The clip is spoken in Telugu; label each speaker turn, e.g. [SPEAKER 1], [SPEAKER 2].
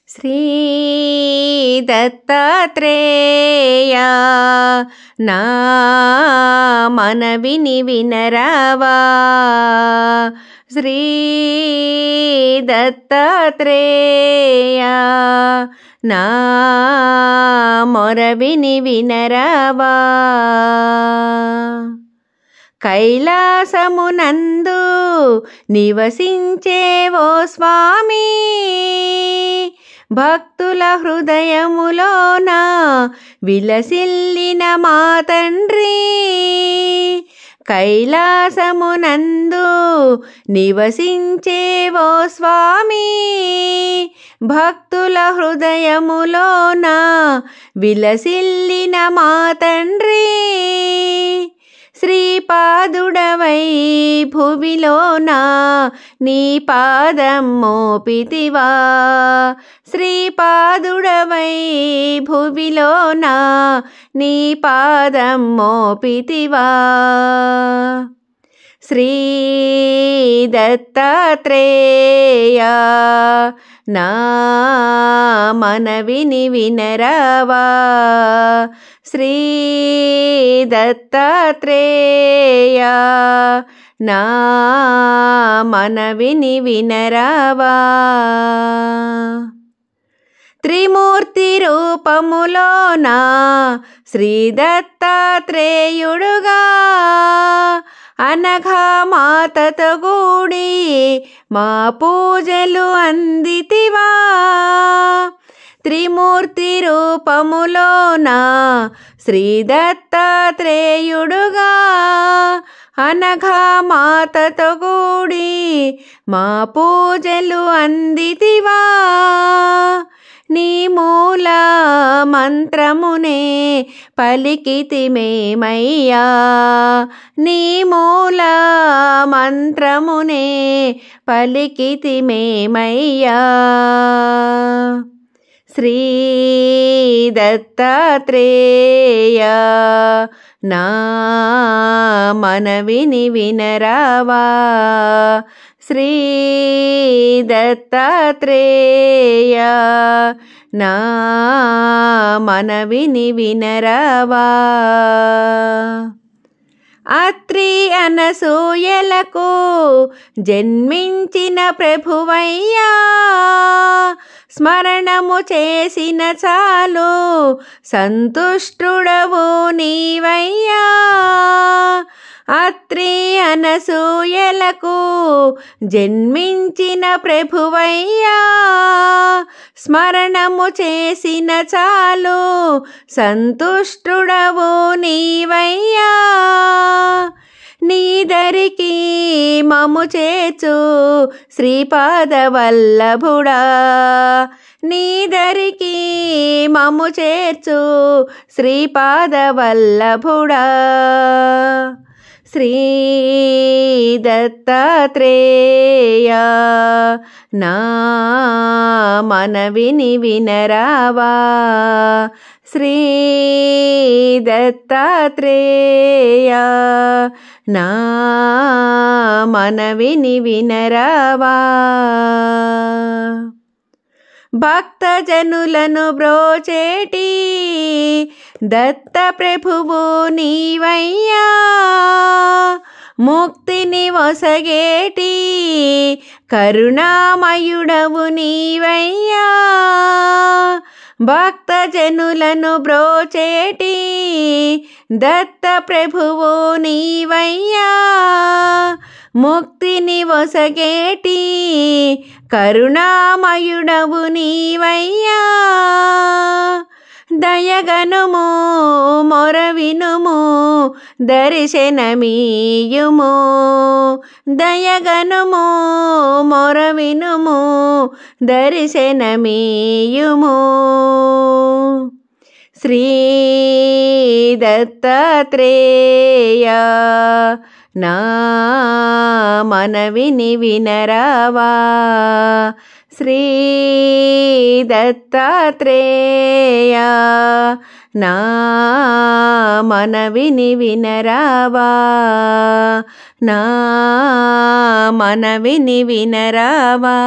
[SPEAKER 1] శ్రీ దత్తాత్రేయ నా మనవిని వినరావా. శ్రీ దత్తాత్రేయ నా మొరవిని వినరావా. కైలాసమునందు నివసించేవో స్వామి, భక్తుల హృదయములోన విలసిల్లిన మా తండ్రి. కైలాసమునందు నివసించేవో స్వామి, భక్తుల హృదయములోన విలసిల్లిన మా తండ్రి. శ్రీపాదుడవై భువిలోన నీ పాదం మోపితివా. శ్రీపాదుడవై భువిలోన నీ పాదం మోపితివా. శ్రీ దత్తాత్రేయ నా మనవిని వినరావా. శ్రీ దత్తాత్రేయ నా మనవిని వినరావా. త్రిమూర్తి రూపములోన శ్రీ దత్తాత్రేయుడుగా అనఘా మాతతో కూడి మా పూజలు అందితివా. త్రిమూర్తి రూపములోన శ్రీ దత్తాత్రేయుడుగా అనఘా మాతతో కూడి మా పూజలు అందితివా. నీ మూల మంత్రమునే పలికితిమేమయ్యా. నీ మూల మంత్రమునే పలికితిమేమయ్యా. శ్రీ దత్తాత్రేయ నా మనవిని వినరావా. శ్రీ దత్తాత్రేయ నా మనవిని వినరావా. అత్రి అనసూయలకు జన్మించిన ప్రభువయ్యా, స్మరణము చేసిన చాలు సంతుష్టుడవు నీవయ్యా. అత్రి అనసూయలకు జన్మించిన ప్రభువయ్యా, స్మరణము చేసిన చాలు సంతుష్టుడవు నీవయ్యా. నీదరికి మము చేర్చు శ్రీపాదవల్లభుడా. నీదరికి మము చేర్చు శ్రీపాదవల్లభుడా. శ్రీ దత్తాత్రేయ నా మనవిని వినరావా. శ్రీ దత్తాత్రేయ నా మనవిని వినరావా. భక్తజనులను బ్రోచేటి దత్త ప్రభువు నీవయ్యా, ముక్తిని వసగేటి కరుణామయుడవు నీవయ్యా. భక్తజనులను బ్రోచేటి దత్త ప్రభువు నీవయ్యా, ముక్తిని వసగేటి కరుణామయుడవు నీవయ్యా. దయగనుము మొరవినుము దర్శనమీయుము. దయగనుము మొరవినుము దర్శనమీయుము. శ్రీ దత్తాత్రేయ నా మనవిని వినరావా. శ్రీ దత్తాత్రేయ నా మనవిని వినరావా. నా మనవిని వినరావా.